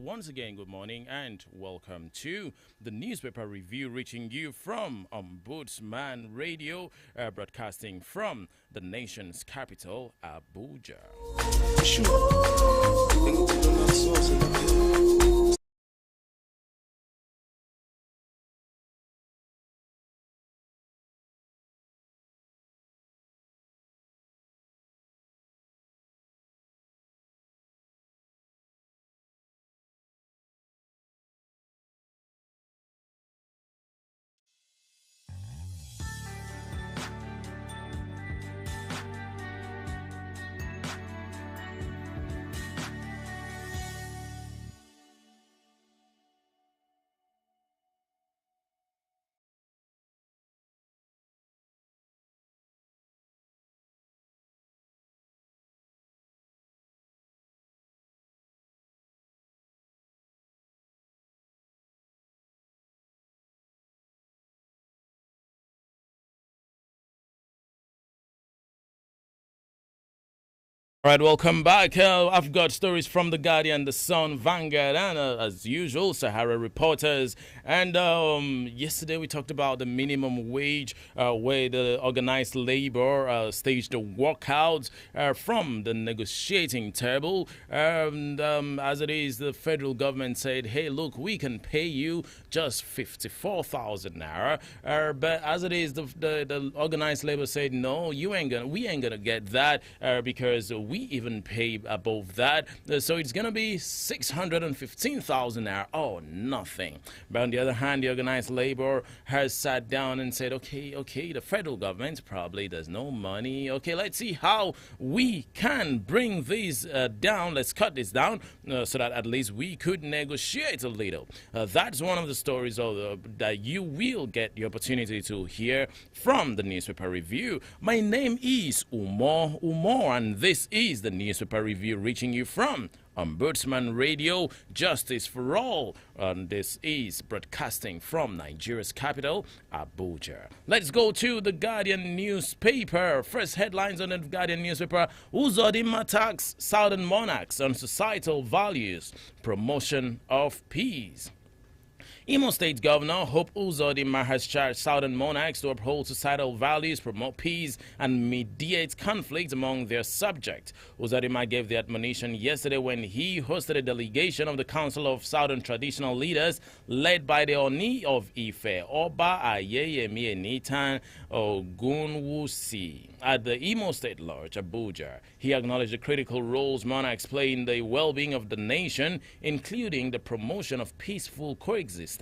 Once again, good morning and welcome to the newspaper review reaching you from Ombudsman Radio, broadcasting from the nation's capital, Abuja. All right, welcome back. I've got stories from The Guardian, The Sun, Vanguard, and as usual, Sahara Reporters. And yesterday we talked about the minimum wage, where the organized labor staged a walkout from the negotiating table. And as it is, the federal government said, hey, look, we can pay you just 54,000 naira. But as it is, the organized labor said, no, we ain't gonna get that because we even pay above that. So it's going to be 615,000 naira. Oh, nothing. But on the other hand, the organized labor has sat down and said, okay, the federal government probably there's no money. Okay, let's see how we can bring these down. Let's cut this down so that at least we could negotiate a little. That's one of the stories that you will get the opportunity to hear from the newspaper review. My name is Umar, and this is the newspaper review reaching you from Ombudsman Radio, Justice for All. And this is broadcasting from Nigeria's capital, Abuja. Let's go to the Guardian newspaper. First headlines on the Guardian newspaper: Uzodinma attacks Southern monarchs on societal values, promotion of peace. Imo State Governor Hope Uzodinma has charged Southern monarchs to uphold societal values, promote peace, and mediate conflict among their subjects. Uzodinma gave the admonition yesterday when he hosted a delegation of the Council of Southern Traditional Leaders led by the Oni of Ife, Oba Ayeyemi Enitan Ogunwusi, at the Imo State Lodge, Abuja. He acknowledged the critical roles monarchs play in the well-being of the nation, including the promotion of peaceful coexistence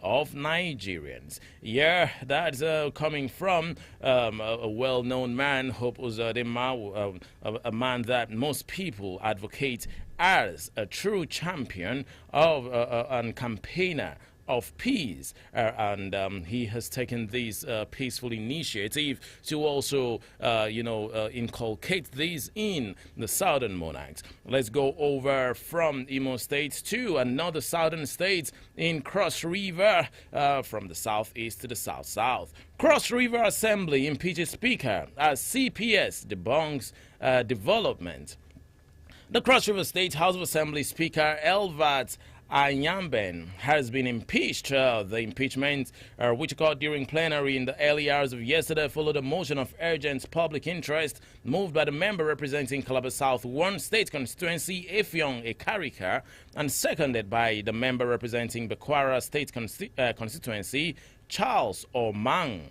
of Nigerians. Yeah, that's coming from a well-known man, Hope Uzodinma, a man that most people advocate as a true champion of and campaigner of peace, and he has taken this peaceful initiative to also, inculcate these in the southern monarchs. Let's go over from Imo State to another southern state in Cross River, from the southeast to the south-south. Cross River Assembly impeaches Speaker as CPS debunks development. The Cross River State House of Assembly Speaker Elvat Anyamben has been impeached. The impeachment, which occurred during plenary in the early hours of yesterday, followed a motion of urgent public interest moved by the member representing Calabar South 1 State Constituency, Effiong Ekarika, and seconded by the member representing Bekwara State Constituency, Charles Omang.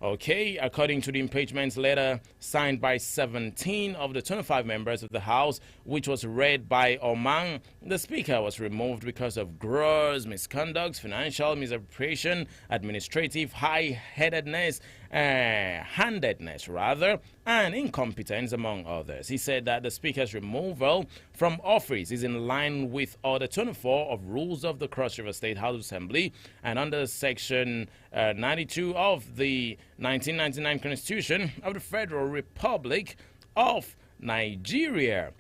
Okay, according to the impeachment letter signed by 17 of the 25 members of the House, which was read by Omang, the Speaker was removed because of gross misconduct, financial misappropriation, administrative high-handedness, and incompetence, among others. He said that the Speaker's removal from office is in line with Order 24 of Rules of the Cross River State House Assembly and under Section 92 of the 1999 Constitution of the Federal Republic of Nigeria.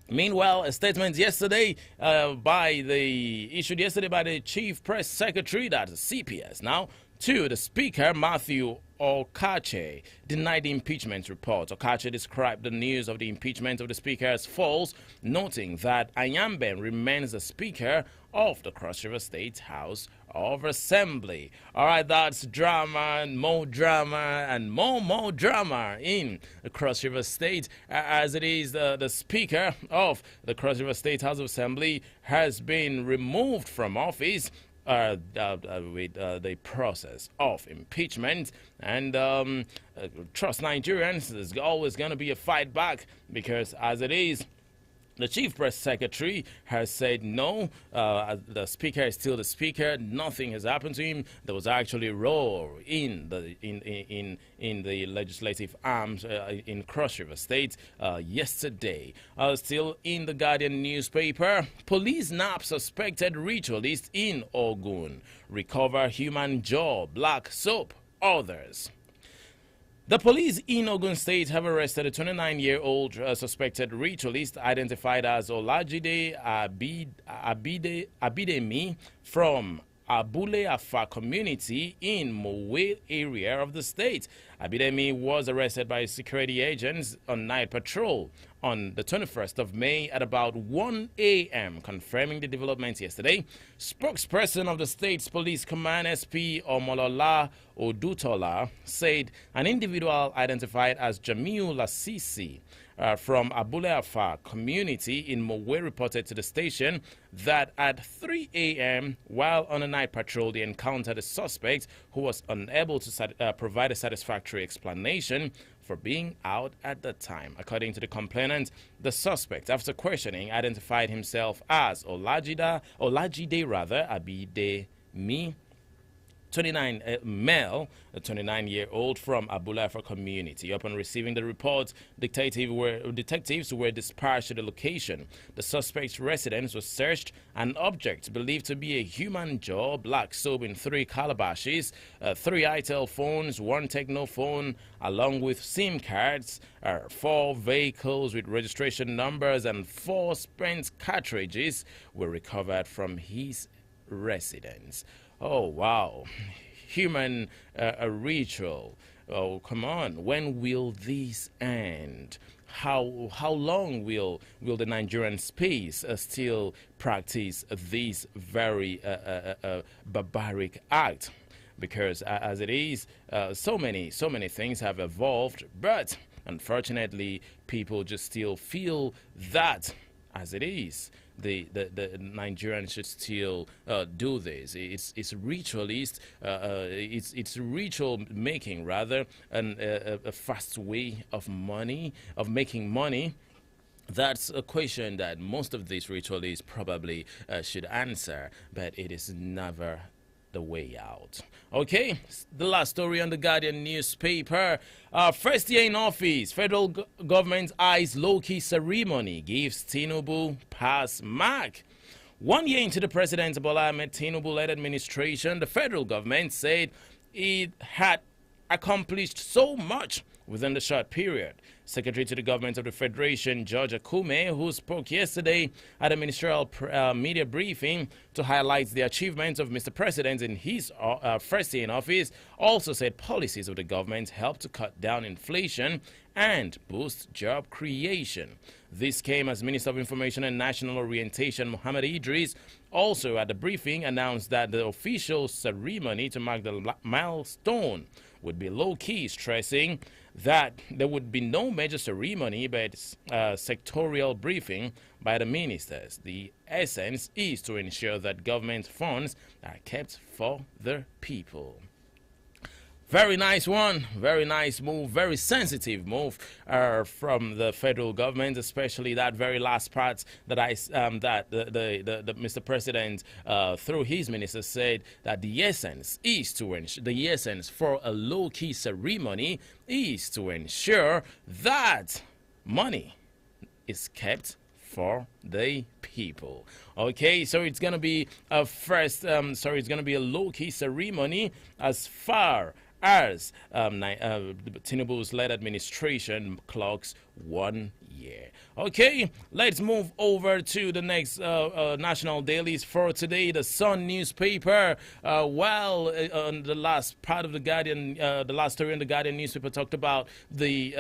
Meanwhile, a statement issued yesterday by the Chief Press Secretary, that's CPS now, to the Speaker, Matthew Okache, denied the impeachment report. Okache described the news of the impeachment of the Speaker as false, noting that Anyamben remains the Speaker of the Cross River State House of Assembly. All right, that's drama and more drama and more drama in the Cross River State, as it is the Speaker of the Cross River State House of Assembly has been removed from office with the process of impeachment. And trust Nigerians, there's always going to be a fight back, because as it is, the Chief Press Secretary has said no, the Speaker is still the Speaker. Nothing has happened to him. There was actually a roar in the legislative arms in Cross River State yesterday. Still in the Guardian newspaper, police nab suspected ritualist in Ogun. Recover human jaw, black soap, others. The police in Ogun State have arrested a 29-year-old suspected ritualist identified as Olajide Abidemi from Abule Afa community in Mowe area of the state. Abidemi was arrested by security agents on night patrol on the 21st of May at about 1 a.m. Confirming the developments yesterday, spokesperson of the state's police command, SP Omolola Odutola, said an individual identified as Jamiu Lasisi from Abule Afa community in Mowe reported to the station that at 3 a.m. while on a night patrol, they encountered a suspect who was unable to provide a satisfactory explanation for being out at the time. According to the complainant, the suspect, after questioning, identified himself as Olajide Abidemi, 29 male, a 29-year-old from Abulafa community. Upon receiving the report, detectives were dispatched to the location. The suspect's residence was searched. An object believed to be a human jaw, black soap in 3 calabashes, 3 Itel phones, 1 Techno phone, along with SIM cards, 4 vehicles with registration numbers, and 4 spent cartridges were recovered from his residence. Oh, wow. Human ritual. Oh, come on. When will this end? How long will the Nigerian space still practice this very barbaric act? Because as it is, so many things have evolved, but unfortunately, people just still feel that as it is. The Nigerians should still do this. It's ritualist. It's ritual making rather, and a fast way of making money. That's a question that most of these ritualists probably should answer, but it is never the way out. Okay, the last story on the Guardian newspaper. First year in office, federal government eyes low-key ceremony gives Tinubu pass mark. 1 year into the President Bola Ahmed Tinubu-led administration, the federal government said it had accomplished so much within the short period. Secretary to the Government of the Federation, George Akume, who spoke yesterday at a ministerial media briefing to highlight the achievements of Mr. President in his first year in office, also said policies of the government help to cut down inflation and boost job creation. This came as Minister of Information and National Orientation, Mohammed Idris, also at the briefing announced that the official ceremony to mark the milestone would be low-key, stressing that there would be no major ceremony but sectorial briefing by the ministers. The essence is to ensure that government funds are kept for the people. Very nice one, very nice move, very sensitive move from the federal government, especially that very last part that the Mr. President through his minister said that the essence is to ensure, the essence for a low-key ceremony is to ensure that money is kept for the people. Okay, so it's gonna be a it's gonna be a low-key ceremony as far as Tinubu's led administration clocks 1 year. Okay, let's move over to the next national dailies for today. The Sun newspaper. On the last part of the Guardian, the last story in the Guardian newspaper talked about the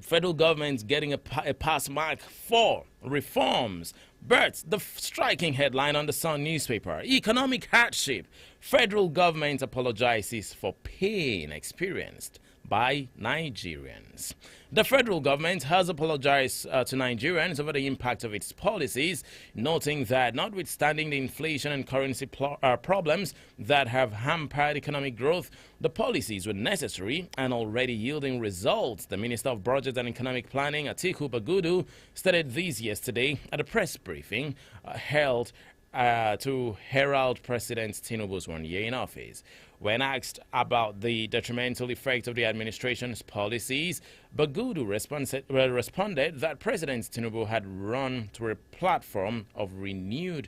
federal government's getting a pass mark for reforms. But the striking headline on the Sun newspaper: economic hardship. Federal government apologizes for pain experienced by Nigerians. The federal government has apologized to Nigerians over the impact of its policies, noting that notwithstanding the inflation and currency problems that have hampered economic growth, the policies were necessary and already yielding results. The Minister of Budget and Economic Planning, Atiku Bagudu, stated this yesterday at a press briefing held to herald President Tinubu's 1 year in office. When asked about the detrimental effect of the administration's policies, Bagudu responded that President Tinubu had run on a platform of renewed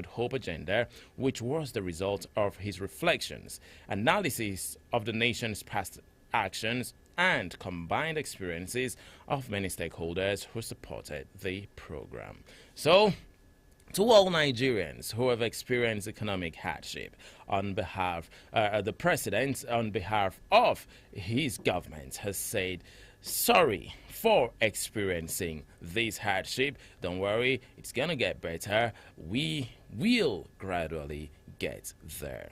hope agenda, which was the result of his reflections, analysis of the nation's past actions, and combined experiences of many stakeholders who supported the program. So, to all Nigerians who have experienced economic hardship, on behalf the president, on behalf of his government, has said sorry for experiencing this hardship. Don't worry, it's gonna get better. We will gradually get there.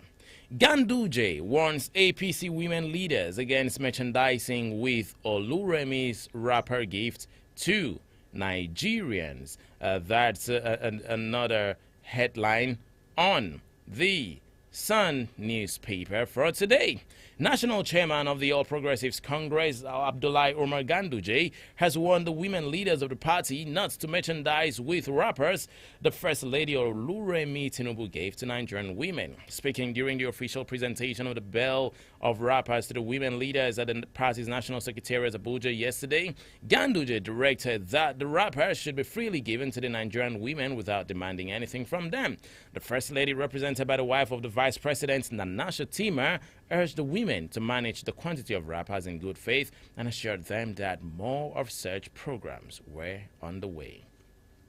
Ganduje warns APC women leaders against merchandising with Oluremi's rapper gift to Nigerians. That's another headline on the Sun newspaper for today. National Chairman of the All Progressives Congress, Abdullahi Umar Ganduje, has warned the women leaders of the party not to merchandise with rappers the First Lady Oluremi Tinubu gave to Nigerian women. Speaking during the official presentation of the Bell of Rappers to the women leaders at the party's National Secretariat Abuja yesterday, Ganduje directed that the rappers should be freely given to the Nigerian women without demanding anything from them. The First Lady, represented by the wife of the Vice President, Nanasha Tima, urged the women to manage the quantity of rappers in good faith and assured them that more of such programs were on the way.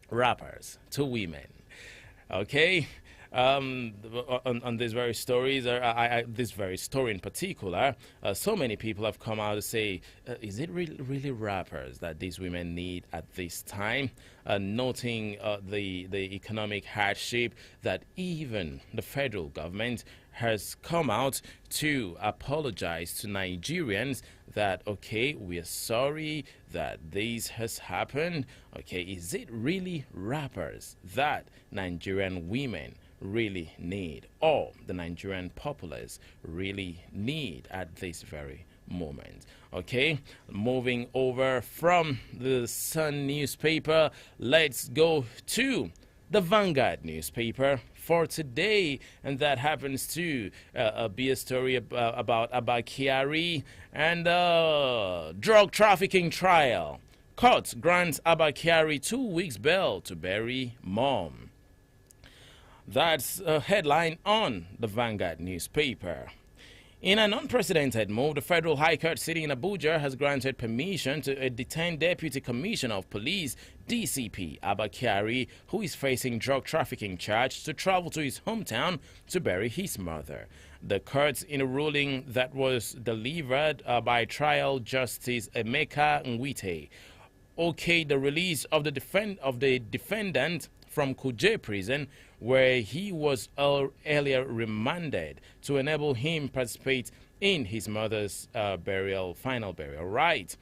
Rappers to women. Okay. On these very stories, this very story in particular, so many people have come out to say, is it really rappers that these women need at this time? Noting the economic hardship that even the federal government has come out to apologize to Nigerians that, okay, we are sorry that this has happened. Okay, is it really rappers that Nigerian women really need, or the Nigerian populace really need at this very moment? Okay, moving over from the Sun newspaper, let's go to the Vanguard newspaper for today, and that happens to be a story about Abba Kyari and drug trafficking trial. Court grants Abba Kyari 2 weeks bail to bury mom. That's a headline on the Vanguard newspaper. In an unprecedented move, the Federal High Court sitting in Abuja has granted permission to a detained Deputy Commissioner of Police, DCP Abba Kyari, who is facing drug trafficking charge, to travel to his hometown to bury his mother. The court, in a ruling that was delivered by Trial Justice Emeka Nwite, okayed the release of the defendant from Kuje prison, where he was earlier remanded, to enable him participate in his mother's final burial rite.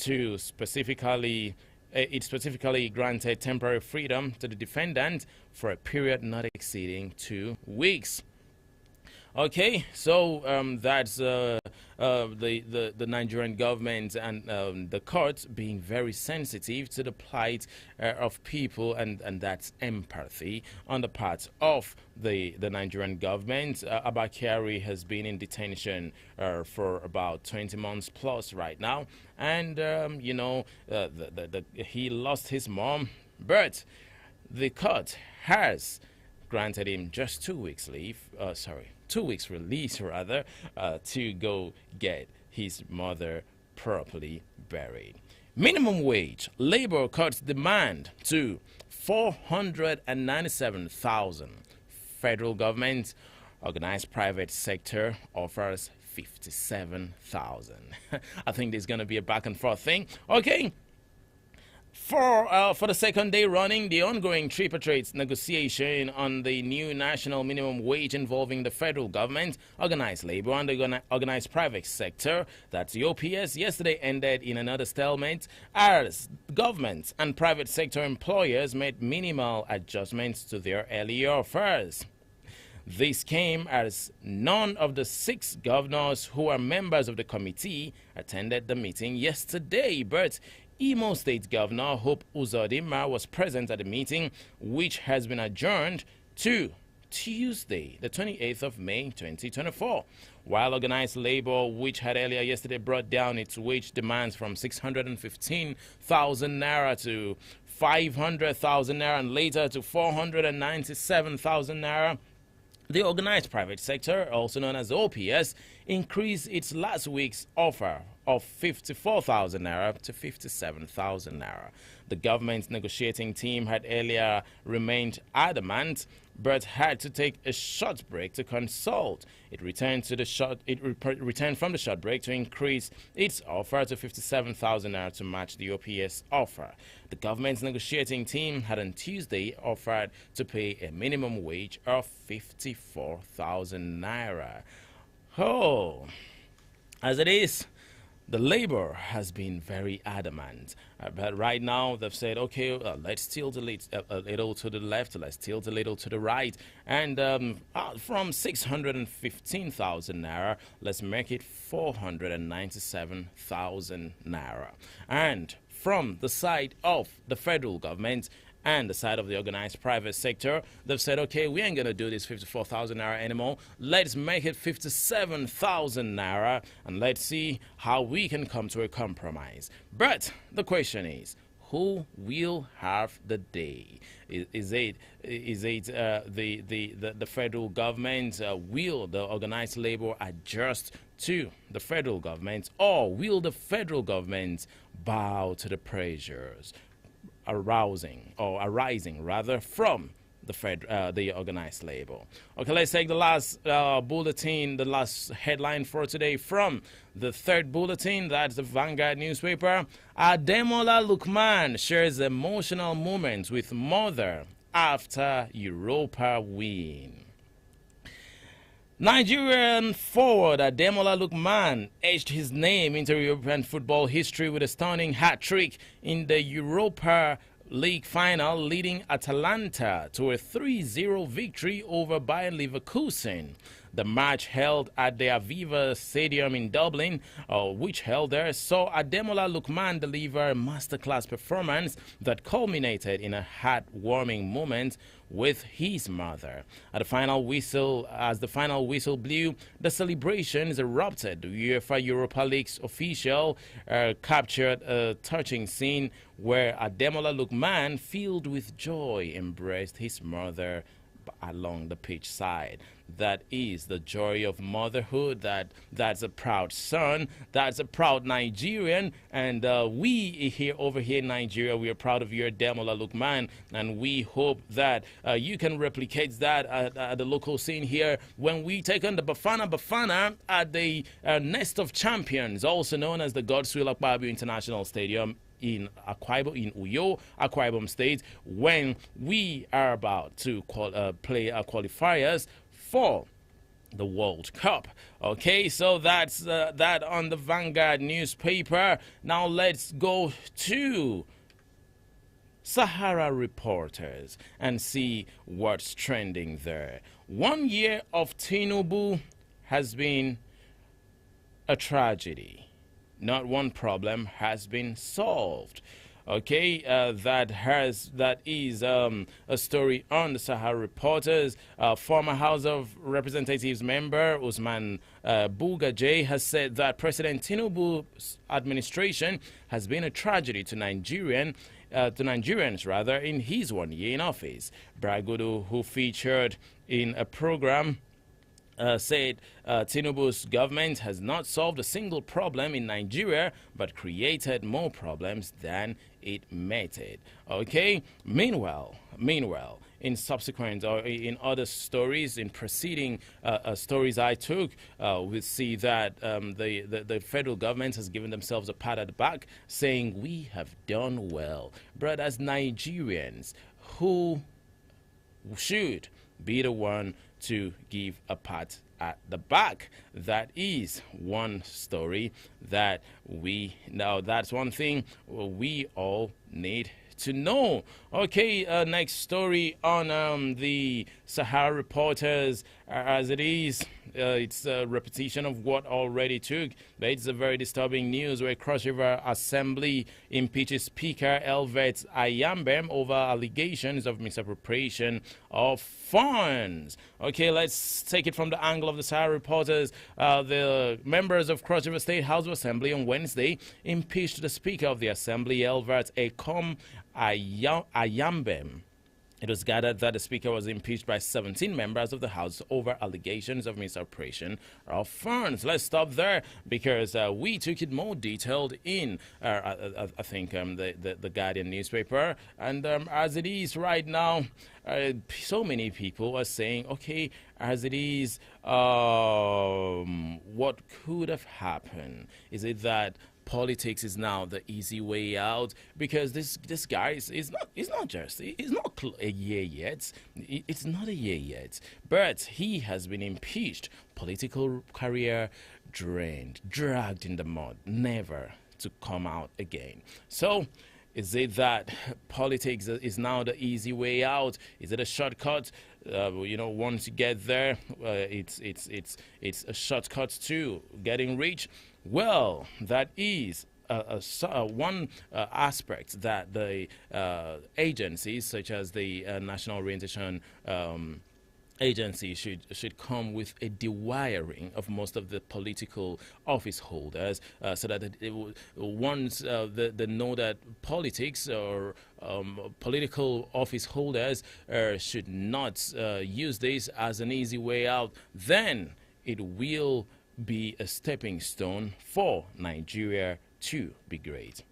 It specifically granted temporary freedom to the defendant for a period not exceeding 2 weeks. Okay, so that's the Nigerian government and the courts being very sensitive to the plight of people, and that's empathy on the part of the Nigerian government. Abba Kyari has been in detention for about 20 months plus right now, and he lost his mom, but the court has granted him just 2 weeks leave. 2 weeks release rather, to go get his mother properly buried. Minimum wage. Labor cuts demand to 497,000. Federal government, organized private sector offers 57,000. I think there's going to be a back and forth thing. Okay. For the second day running, the ongoing tripartite negotiation on the new national minimum wage involving the federal government, organized labor, and the organized private sector, that's the OPS, yesterday ended in another stalemate as government and private sector employers made minimal adjustments to their earlier offers. This came as none of the 6 governors who are members of the committee attended the meeting yesterday, but Imo State Governor Hope Uzodimma was present at the meeting, which has been adjourned to Tuesday, the 28th of May, 2024. While organized labor, which had earlier yesterday brought down its wage demands from 615,000 naira to 500,000 naira and later to 497,000 naira, the organized private sector, also known as OPS, increased its last week's offer of 54,000 naira to 57,000 naira. The government's negotiating team had earlier remained adamant, but had to take a short break to consult. It returned from the short break to increase its offer to 57,000 naira to match the OPS offer. The government's negotiating team had on Tuesday offered to pay a minimum wage of 54,000 naira. Oh, as it is, the labor has been very adamant. But right now they've said, okay, let's tilt a little to the left, let's tilt a little to the right. And from 615,000 naira, let's make it 497,000 naira. And from the side of the federal government and the side of the organized private sector, they've said, okay, we ain't going to do this 54,000 naira anymore. Let's make it 57,000 naira and let's see how we can come to a compromise. But the question is, who will have the day? Is it the federal government? Will the organized labor adjust to the federal government, or will the federal government bow to the pressures arising from the organized labor? Okay, let's take the last bulletin, the last headline for today from the third bulletin. That's the Vanguard newspaper. Ademola Lookman shares emotional moments with mother after Europa win. Nigerian forward Ademola Lookman etched his name into European football history with a stunning hat-trick in the Europa League final, leading Atalanta to a 3-0 victory over Bayer Leverkusen. The match held at the Aviva Stadium in Dublin, which held there, saw Ademola Lookman deliver a masterclass performance that culminated in a heartwarming moment with his mother. As the final whistle blew, the celebrations erupted. The UEFA Europa League's official captured a touching scene where Ademola Lookman, filled with joy, embraced his mother along the pitch side. That is the joy of motherhood. That's a proud son. That's a proud Nigerian. And we over here in Nigeria, we are proud of your Ademola Lookman, and we hope that you can replicate that at the local scene here when we take on the Bafana at the Nest of Champions, also known as the Godswill Akpabio International Stadium in Uyo, Akwa Ibom State, when we are about to play our qualifiers for the World Cup. Okay, so that's that on the Vanguard newspaper. Now let's go to Sahara Reporters and see what's trending there. 1 year of Tinubu has been a tragedy. Not one problem has been solved. Okay, that is a story on the Sahara Reporters. Former House of Representatives member Usman Bugaje has said that President Tinubu's administration has been a tragedy to Nigerians in his 1 year in office. Bragudu, who featured in a program said Tinubu's government has not solved a single problem in Nigeria, but created more problems than it meted. Okay. Meanwhile, in subsequent or in other stories, in preceding stories I took, we see that the federal government has given themselves a pat at the back, saying we have done well. But as Nigerians, who should be the one to give a pat at the back? That is one story that that's one thing we all need to know. Okay, next story on the Sahara Reporters. As it is, it's a repetition of what already took, but it's a very disturbing news where Cross River Assembly impeaches Speaker Elvet Ayambem over allegations of misappropriation of funds. Okay, let's take it from the angle of the Sahara Reporters. The members of Cross River State House of Assembly on Wednesday impeached the Speaker of the Assembly, Elvet Ayambem. It was gathered that the Speaker was impeached by 17 members of the House over allegations of misappropriation of funds. Let's stop there because we took it more detailed in, I think, the Guardian newspaper. And as it is right now, so many people are saying, okay, as it is, what could have happened? Is it that politics is now the easy way out? Because this guy is not a year yet. It's not a year yet, but he has been impeached, political career drained, dragged in the mud, never to come out again. So is it that politics is now the easy way out? Is it a shortcut? Once you get there, it's a shortcut to getting rich. Well, that is one aspect that the agencies, such as the National Orientation Agency, should come with a dewiring of most of the political office holders, so that once they know that politics or political office holders should not use this as an easy way out, then it will be a stepping stone for Nigeria to be great.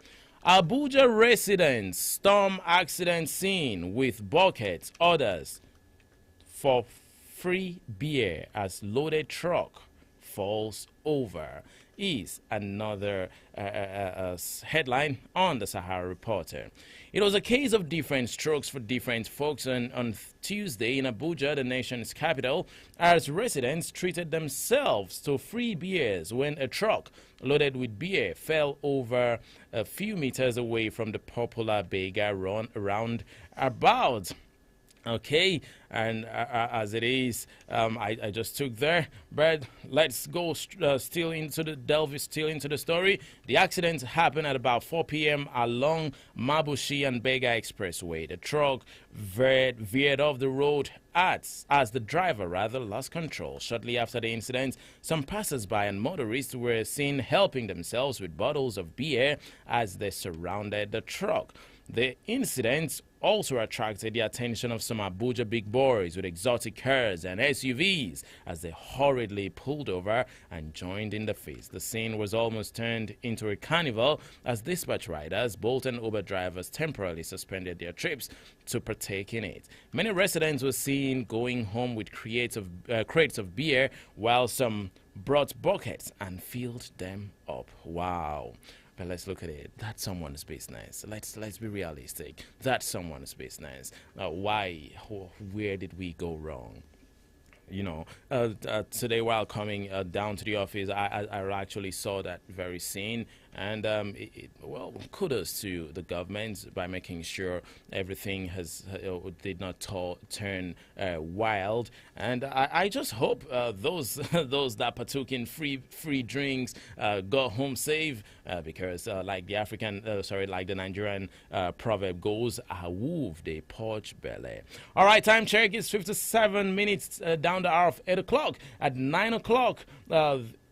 Abuja residents storm accident scene with buckets, orders for free beer as loaded truck falls over is another headline on the Sahara Reporter. It was a case of different strokes for different folks on Tuesday in Abuja, the nation's capital, as residents treated themselves to free beers when a truck loaded with beer fell over a few meters away from the popular Bega roundabout. Okay, and as it is, I just took there, but let's go delve still into the story. The accident happened at about 4 p.m. along Mabushi and Bega Expressway. The truck veered off the road as the driver lost control. Shortly after the incident, some passers-by and motorists were seen helping themselves with bottles of beer as they surrounded the truck. The incident also attracted the attention of some Abuja big boys with exotic cars and SUVs as they hurriedly pulled over and joined in the feast. The scene was almost turned into a carnival as dispatch riders, Bolt and Uber drivers temporarily suspended their trips to partake in it. Many residents were seen going home with crates of beer, while some brought buckets and filled them up. Wow. But let's look at it. That's someone's business. Let's be realistic. That's someone's business. Where did we go wrong? Today while coming down to the office, I actually saw that very scene. And, kudos to the government by making sure everything did not turn wild. And I just hope those that partook in free drinks got home safe, because like the Nigerian proverb goes, "Awoof de porch belly." All right, time check is 57 minutes down the hour of 8 o'clock. At 9 o'clock,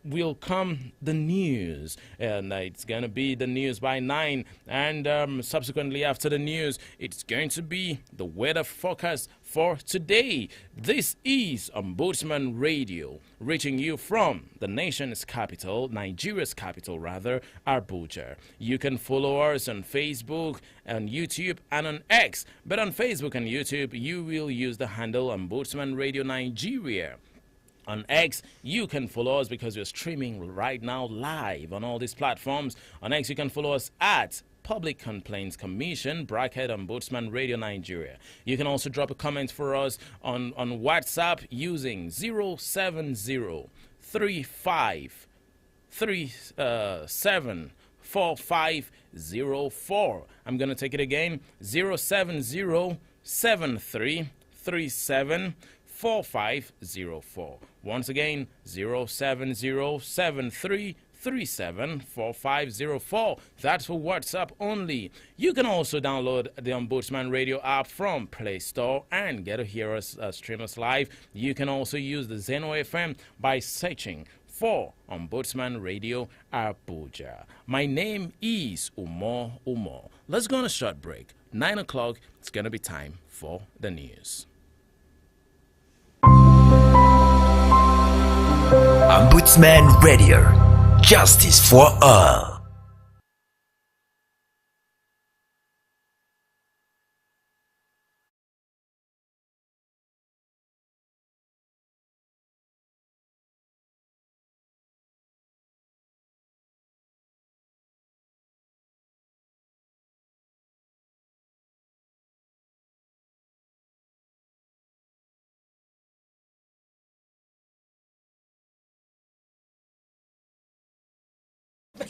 will come the news, and it's going to be the news by 9, and subsequently after the news, it's going to be the weather forecast for today. This is Ombudsman Radio, reaching you from the nation's capital, Nigeria's capital rather, Abuja. You can follow us on Facebook, on YouTube, and on X, but on Facebook and YouTube, you will use the handle Ombudsman Radio Nigeria. On X, you can follow us because we're streaming right now live on all these platforms. On X, you can follow us at Public Complaints Commission, bracket Ombudsman Radio Nigeria. You can also drop a comment for us on WhatsApp using 070-3537-4504. I'm going to take it again, 070-7337-4504. Once again, 070-7337-4504. That's for WhatsApp only. You can also download the Ombudsman Radio app from Play Store and get to hear us stream us live. You can also use the Zeno FM by searching for Ombudsman Radio Abuja. My name is Umo. Let's go on a short break. 9 o'clock, it's going to be time for the news. Ombudsman Radio, justice for all.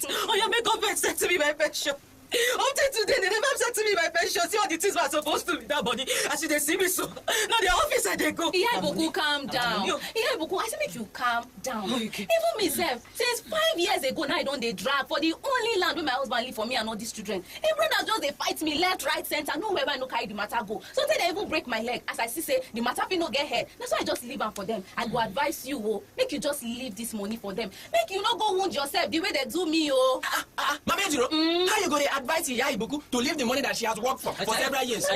Oh, yeah, make government send to me my pension. Up to today, they never sent to me my pension. See all the things were supposed to be that body. As they see me so. Now the office I they go. Ibuku, calm down. Ibuku, I say make you calm down. Okay. Even myself, since 5 years ago now I don't they drag for the only land where my husband live for me and all these children. Even as just they fight me left, right, center, nowhere I no carry the matter go. Sometimes they even break my leg. As I see say the matter fi no get head. That's why I just leave them for them. I go advise you, make you just leave this money for them. Make you not go wound yourself the way they do me, Mama Ejiro, how you go to advise Iya Ibuku to leave the money that she has worked for several years?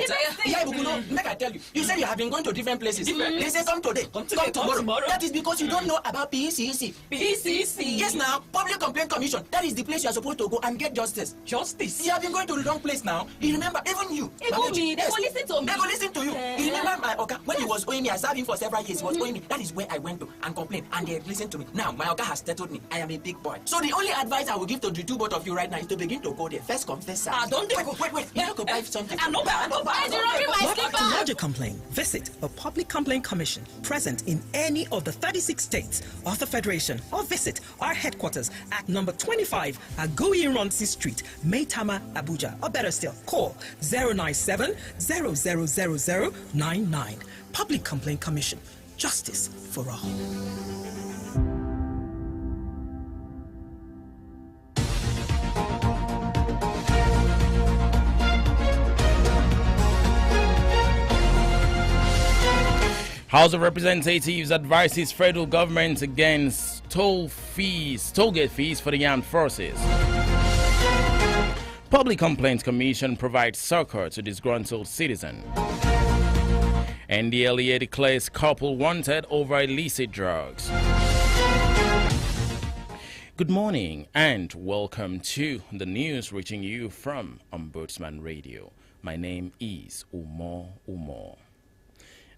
Iya Ibuku, no, make I tell you. You said you have been going to different places. They say come today, come tomorrow. That is because you don't know about PCC. PCC? Yes, now, Public Complaint Commission. That is the place you are supposed to go and get justice. Justice? You have been going to the wrong place now. You remember, even you. Even me, they will listen to me. They will listen to you. You remember my Oga, when he was owing me, I served him for several years. He was owing me. That is where I went to and complained. And they listened to me. Now, my Oga has settled me. I am a big boy. So the only advice I will give to the two both of you right now is to begin to go there. First confess. Don't do it. Wait. You have to buy something. I know that. To lodge a complaint, visit a public complaint commission present in any of the 36 states of the Federation, or visit our headquarters at number 25 Agoyi Ronsi Street, Maitama, Abuja. Or better still, call 097 000099. Public Complaint Commission. Justice for all. House of Representatives advises federal government against tollgate fees for the armed forces. Public Complaints Commission provides succor to disgruntled citizen. NDLEA declares couple wanted over illicit drugs. Good morning and welcome to the news reaching you from Ombudsman Radio. My name is Umo.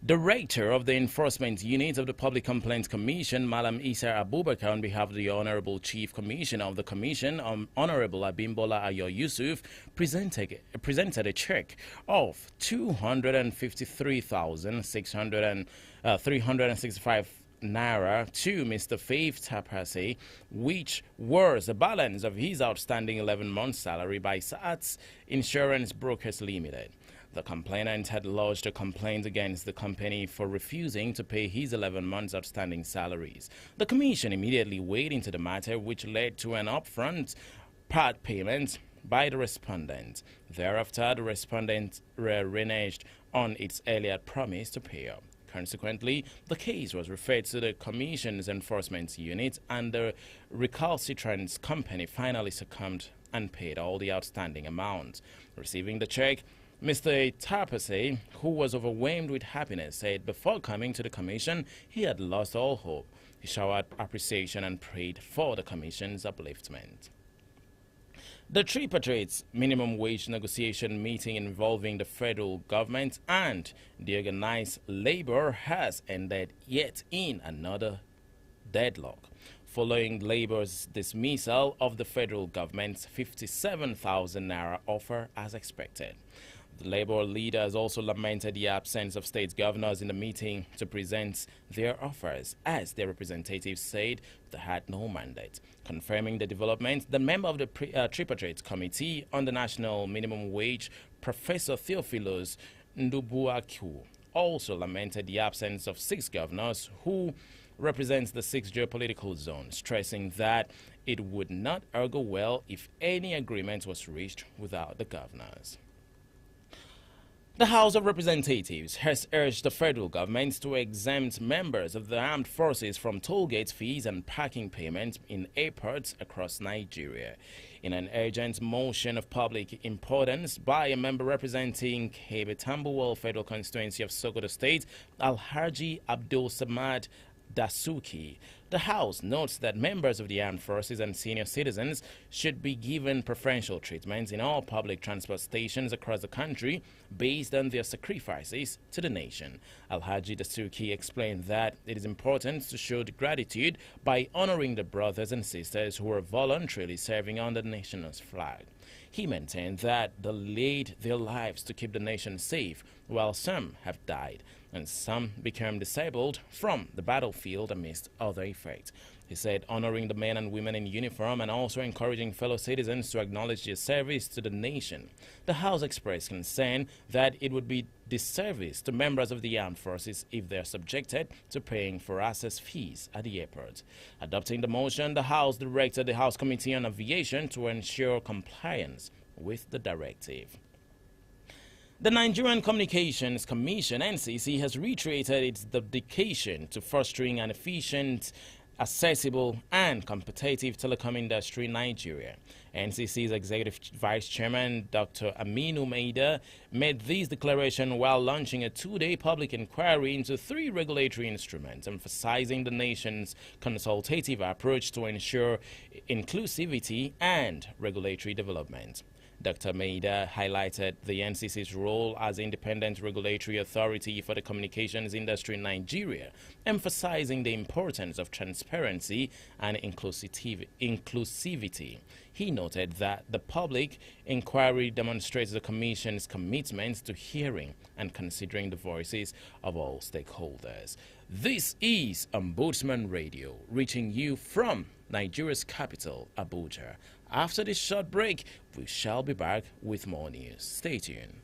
Director of the Enforcement Unit of the Public Complaints Commission, Malam Isa Abubakar, on behalf of the Honorable Chief Commissioner of the Commission, Honorable Abimbola Ayo Yusuf, presented a check of 253,365 naira to Mr. Faith Tapase, which was the balance of his outstanding 11 months salary by SATS Insurance Brokers Limited. The complainant had lodged a complaint against the company for refusing to pay his 11 months outstanding salaries. The commission immediately weighed into the matter, which led to an upfront part payment by the respondent. Thereafter, the respondent reneged on its earlier promise to pay up. Consequently, the case was referred to the Commission's Enforcement Unit, and the recalcitrant company finally succumbed and paid all the outstanding amounts. Receiving the check, Mr. Tarpase, who was overwhelmed with happiness, said before coming to the Commission, he had lost all hope. He showered appreciation and prayed for the Commission's upliftment. The tripartite minimum wage negotiation meeting involving the federal government and the organized labor has ended yet in another deadlock, following Labour's dismissal of the federal government's 57,000 naira offer as expected. The Labour leaders also lamented the absence of state governors in the meeting to present their offers, as their representatives said they had no mandate. Confirming the development, the member of the tripartite committee on the national minimum wage, Professor Theophilus Ndubuaku, also lamented the absence of 6 governors who represents the 6 geopolitical zones, stressing that it would not augur well if any agreement was reached without the governors. The House of Representatives has urged the federal government to exempt members of the armed forces from toll gate fees and parking payments in airports across Nigeria. In an urgent motion of public importance by a member representing Kebe Tambuwal Federal Constituency of Sokoto State, Alhaji Abdul Samad Dasuki, the House notes that members of the armed forces and senior citizens should be given preferential treatment in all public transport stations across the country based on their sacrifices to the nation. Alhaji Dasuki explained that it is important to show gratitude by honoring the brothers and sisters who are voluntarily serving under the nation's flag. He maintained that they laid their lives to keep the nation safe, while some have died and some became disabled from the battlefield amidst other effects. He said honoring the men and women in uniform and also encouraging fellow citizens to acknowledge their service to the nation. The House expressed concern that it would be disservice to members of the armed forces if they are subjected to paying for access fees at the airport. Adopting the motion, the House directed the House Committee on Aviation to ensure compliance with the directive. The Nigerian Communications Commission, NCC, has reiterated its dedication to fostering an efficient, accessible and competitive telecom industry in Nigeria. NCC's Executive Vice Chairman, Dr. Aminu Maida, made this declaration while launching a 2-day public inquiry into 3 regulatory instruments, emphasizing the nation's consultative approach to ensure inclusivity and regulatory development. Dr. Maida highlighted the NCC's role as independent regulatory authority for the communications industry in Nigeria, emphasizing the importance of transparency and inclusivity. He noted that the public inquiry demonstrates the Commission's commitment to hearing and considering the voices of all stakeholders. This is Ombudsman Radio, reaching you from Nigeria's capital, Abuja. After this short break, we shall be back with more news. Stay tuned.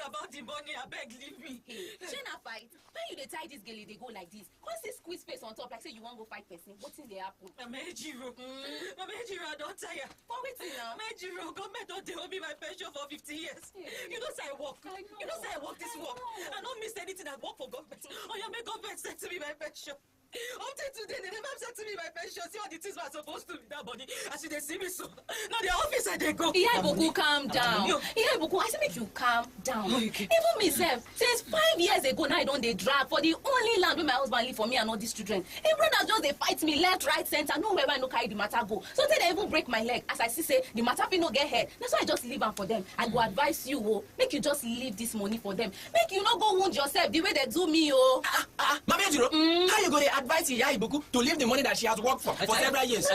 About the money, I beg, leave me. Shana fight. When you dey tie this girl, they go like this. Once they squeeze face on top, like say you want go fight person. What is they happen? Mama Ejiro, I don't tire. For wetin now? Mama Ejiro, government don't they owe me my pension for 50 years. You know say I work. You know say I work this work. I don't miss anything. I work for government. Oh yeah, make government send to me my pension. Up till today, they never sent to me my pension. See all the things were supposed to be that money. As they see me so. Now the office I they go. Yeah, Iboku, calm down. Yeah, Iboku, I say make you calm down. Even myself, since 5 years ago, now I don't they drag for the only land where my husband live for me and all these children. Hey, brother, just they fight me left, right, center. Nowhere I no carry the matter go. So they even break my leg. As I see say the matter fit no get head. That's why I just leave them for them. I go advise you, oh, make you just leave this money for them. Make you not go wound yourself the way they do me, oh. Mama Ejiro, how you go to advise Iya Ibuku to leave the money that she has worked for several years?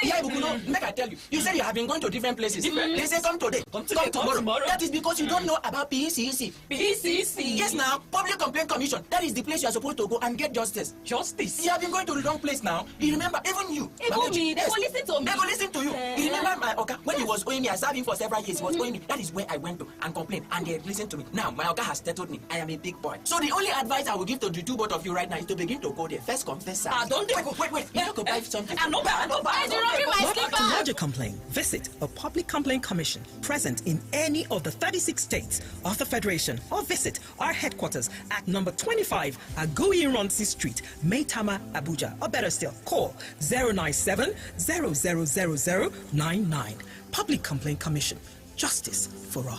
Iya Ibuku, no, make I tell you. You said you have been going to different places. They say come today, come tomorrow. That is because you don't know about PCC. PCC? Yes, now, Public Complaint Complaint Commission. That is the place you are supposed to go and get justice. Justice? You have been going to the wrong place now. You remember, even you. Even me, they will listen to me. They will listen to you. You remember my Oga, when he was owing me, I served him for several years. He was owing me. That is where I went to and complained, and they listened to me. Now, my Oga has settled me. I am a big boy. So the only advice I will give to the two both of you right now is to begin to go there. First confess. Don't do Wait. You have to buy something. I'm not bad. Hey, Jerome, my To slipper. lodge a complaint, visit a public complaint commission present in any of the 36 states of the Federation, or visit our headquarters at number 25 Agui Ronsi Street, Maitama, Abuja. Or better still, call 097 000099. Public Complaint Commission. Justice for all.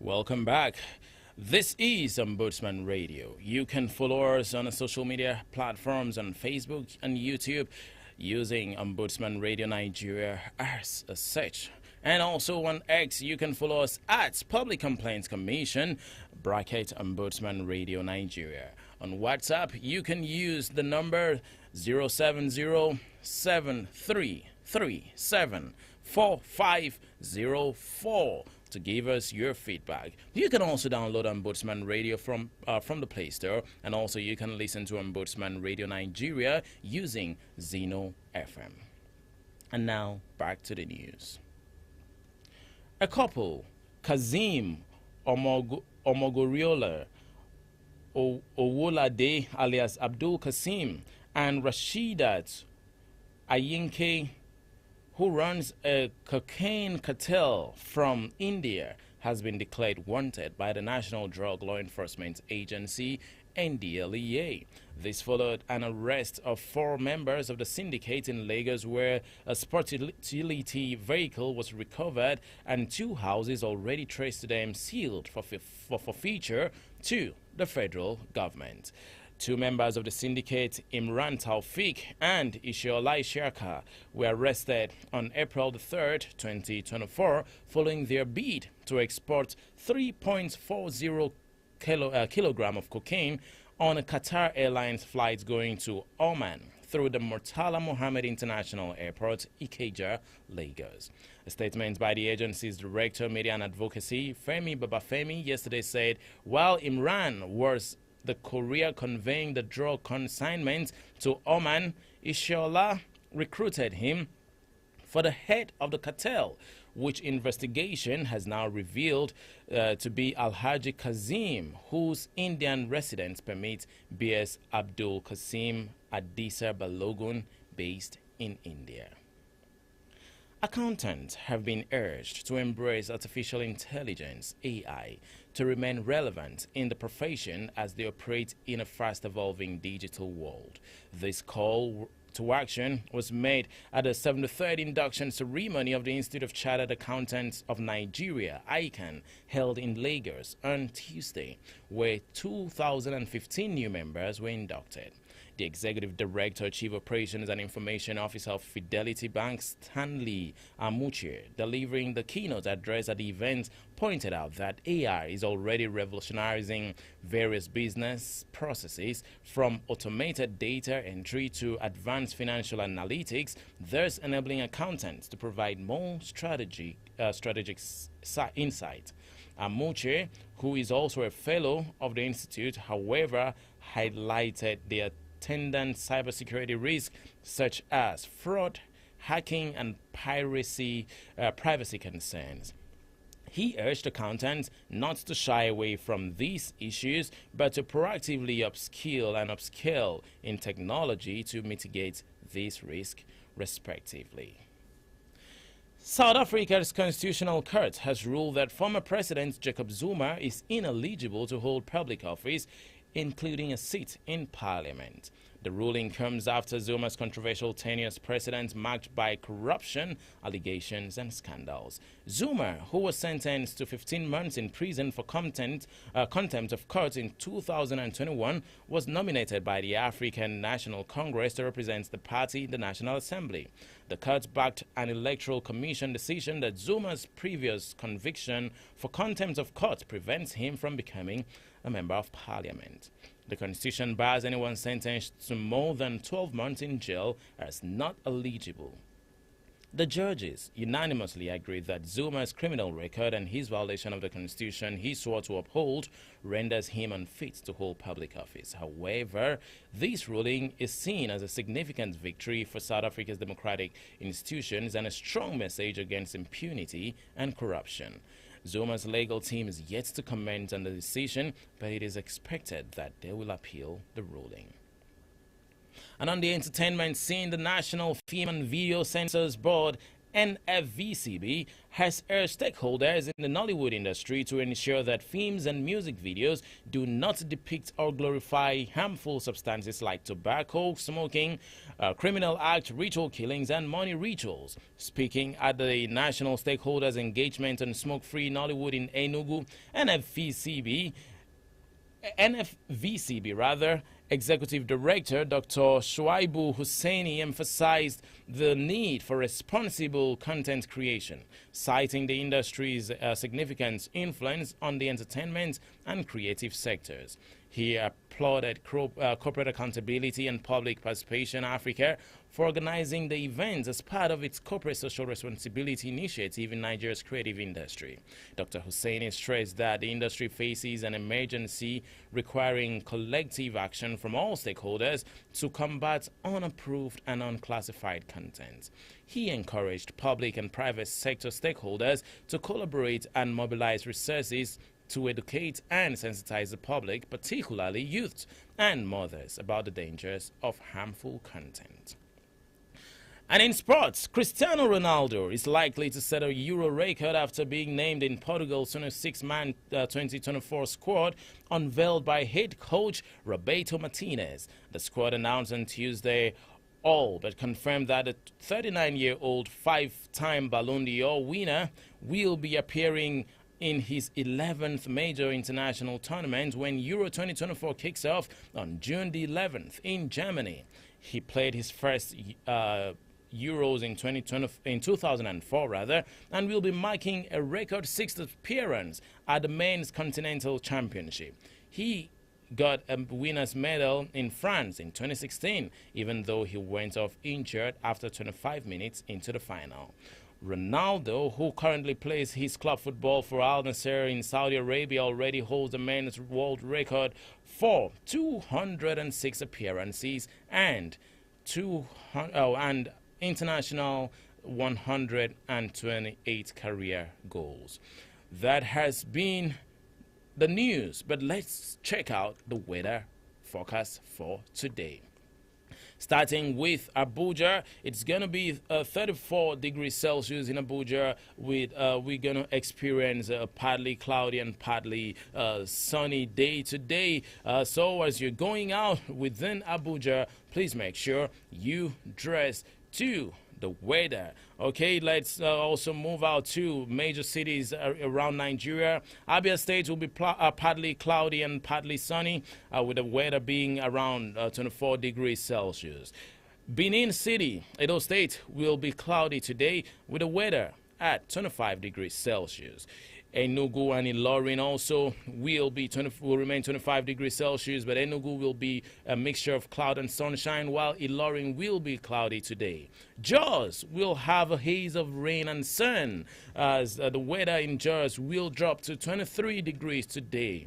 Welcome back. This is Ombudsman Radio. You can follow us on the social media platforms on Facebook and YouTube using Ombudsman Radio Nigeria as a search. And also on X, you can follow us at Public Complaints Commission, bracket Ombudsman Radio Nigeria. On WhatsApp, you can use the number 070-733-74504 to give us your feedback. You can also download Ombudsman Radio from the Play Store, and also you can listen to Ombudsman Radio Nigeria using Zeno FM. And now, back to the news. A couple, Kazim Omogoriola Owolade alias Abdul Kasim and Rashidat Ayinke, who runs a cocaine cartel from India, has been declared wanted by the National Drug Law Enforcement Agency, NDLEA. This followed an arrest of 4 members of the syndicate in Lagos, where a sport utility vehicle was recovered and 2 houses already traced to them sealed for forfeiture to the federal government. 2 members of the syndicate, Imran Taufik and Ishiolai Sherka, were arrested on April 3rd, 2024, following their bid to export 3.40 kilogram of cocaine on a Qatar Airlines flight going to Oman through the Murtala Mohammed International Airport, Ikeja, Lagos. A statement by the agency's Director, Media and Advocacy, Femi Babafemi, yesterday said, while Imran was the courier conveying the drug consignment to Oman, Ishola recruited him for the head of the cartel, which investigation has now revealed to be Alhaji Kazim, whose Indian residence permit bears Abdul Kasim Adisa Balogun, based in India. Accountants have been urged to embrace artificial intelligence, AI, to remain relevant in the profession as they operate in a fast-evolving digital world. This call to action was made at the 73rd induction ceremony of the Institute of Chartered Accountants of Nigeria, ICANN, held in Lagos on Tuesday, where 2,015 new members were inducted. The Executive Director, Chief Operations and Information Officer of Fidelity Bank, Stanley Amuche, delivering the keynote address at the event, pointed out that AI is already revolutionizing various business processes, from automated data entry to advanced financial analytics, thus enabling accountants to provide more strategic insight. Amuche, who is also a fellow of the Institute, however, highlighted the attendant cybersecurity risks such as fraud, hacking, and privacy concerns. He urged accountants not to shy away from these issues, but to proactively upskill in technology to mitigate these risks, respectively. South Africa's Constitutional Court has ruled that former President Jacob Zuma is ineligible to hold public office, including a seat in Parliament. The ruling comes after Zuma's controversial tenure as president, marked by corruption, allegations, and scandals. Zuma, who was sentenced to 15 months in prison for contempt of court in 2021, was nominated by the African National Congress to represent the party in the National Assembly. The court backed an electoral commission decision that Zuma's previous conviction for contempt of court prevents him from becoming a member of parliament. The Constitution bars anyone sentenced to more than 12 months in jail as not eligible. The judges unanimously agreed that Zuma's criminal record and his violation of the constitution he swore to uphold renders him unfit to hold public office. However, this ruling is seen as a significant victory for South Africa's democratic institutions and a strong message against impunity and corruption. Zuma's legal team is yet to comment on the decision, but it is expected that they will appeal the ruling. And on the entertainment scene, the National Film and Video Censors Board, NFVCB, has urged stakeholders in the Nollywood industry to ensure that films and music videos do not depict or glorify harmful substances like tobacco, smoking, criminal acts, ritual killings, and money rituals. Speaking at the National Stakeholders Engagement on Smoke-Free Nollywood in Enugu, NFVCB, Executive Director Dr. Shuaibu Hussaini emphasized the need for responsible content creation, citing the industry's significant influence on the entertainment and creative sectors. He applauded Corporate Accountability and Public Participation Africa for organizing the event as part of its corporate social responsibility initiative in Nigeria's creative industry. Dr. Hussaini stressed that the industry faces an emergency requiring collective action from all stakeholders to combat unapproved and unclassified content. He encouraged public and private sector stakeholders to collaborate and mobilize resources to educate and sensitize the public, particularly youth and mothers, about the dangers of harmful content. And in sports, Cristiano Ronaldo is likely to set a Euro record after being named in Portugal's 26-man 2024 squad unveiled by head coach Roberto Martinez. The squad announced on Tuesday all but confirmed that the 39-year-old five-time Ballon d'Or winner will be appearing in his 11th major international tournament when Euro 2024 kicks off on June the 11th in Germany. He played his first Euros in 2004 and will be marking a record 6th appearance at the Men's Continental Championship. He got a winner's medal in France in 2016, even though he went off injured after 25 minutes into the final. Ronaldo, who currently plays his club football for Al Nassr in Saudi Arabia, already holds the men's world record for 206 appearances and international 128 career goals. That has been the news, but let's check out the weather forecast for today. Starting with Abuja, it's going to be 34 degrees Celsius in Abuja. We're going to experience a partly cloudy and partly sunny day today. So as you're going out within Abuja, please make sure you dress to the weather. Okay, let's also move out to major cities around Nigeria. Abia State will be partly cloudy and partly sunny, with the weather being around 24 degrees Celsius. Benin City, Edo State, will be cloudy today with the weather at 25 degrees Celsius. Enugu and Ilorin also will remain 25 degrees Celsius, but Enugu will be a mixture of cloud and sunshine, while Ilorin will be cloudy today. Jos will have a haze of rain and sun, as the weather in Jos will drop to 23 degrees today.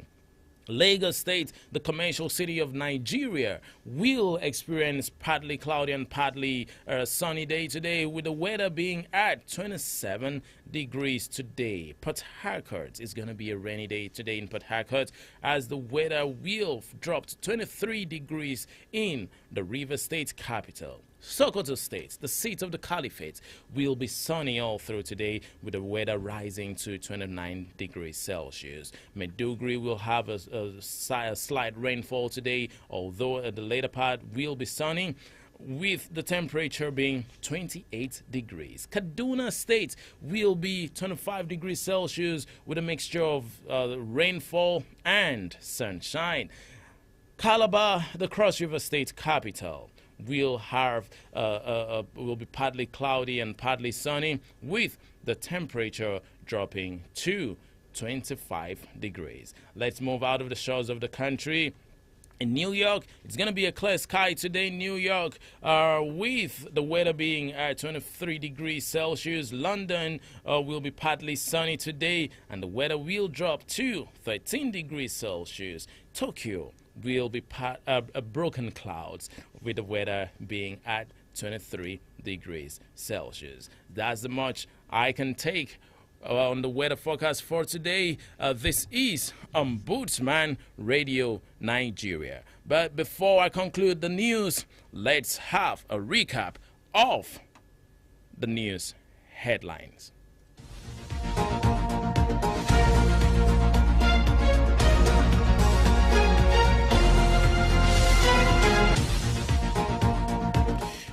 Lagos State, the commercial city of Nigeria, will experience partly cloudy and partly sunny day today, with the weather being at 27 degrees today. Port Harcourt is going to be a rainy day today in Port Harcourt, as the weather will drop to 23 degrees in the Rivers State capital. Sokoto State, the seat of the Caliphate, will be sunny all through today, with the weather rising to 29 degrees Celsius. Maiduguri will have a slight rainfall today, although the later part will be sunny, with the temperature being 28 degrees. Kaduna State will be 25 degrees Celsius with a mixture of rainfall and sunshine. Calabar, the Cross River State capital, will be partly cloudy and partly sunny, with the temperature dropping to 25 degrees. Let's move out of the shores of the country In New York, it's going to be a clear sky today in New York, with the weather being at 23 degrees Celsius. London will be partly sunny today, and the weather will drop to 13 degrees Celsius. Tokyo will be broken clouds, with the weather being at 23 degrees Celsius. That's the much I can take on the weather forecast for today. This is Ombudsman Radio Nigeria. But before I conclude the news, let's have a recap of the news headlines.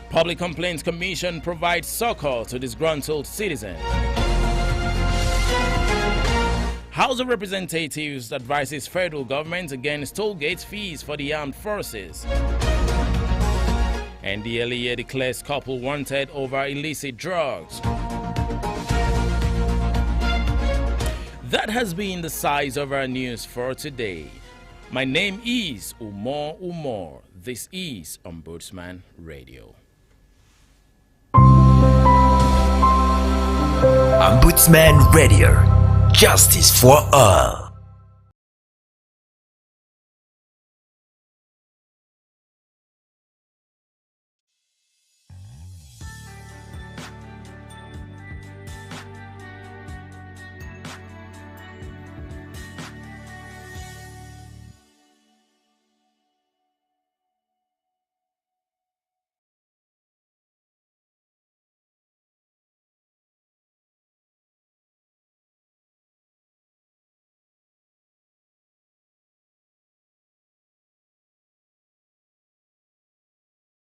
Public Complaints Commission provides succor to disgruntled citizen. House of Representatives advises federal government against toll gate fees for the armed forces. And the LEA declares couple wanted over illicit drugs. That has been the size of our news for today. My name is Umar. This is Ombudsman Radio. Ombudsman Radio. Justice for all.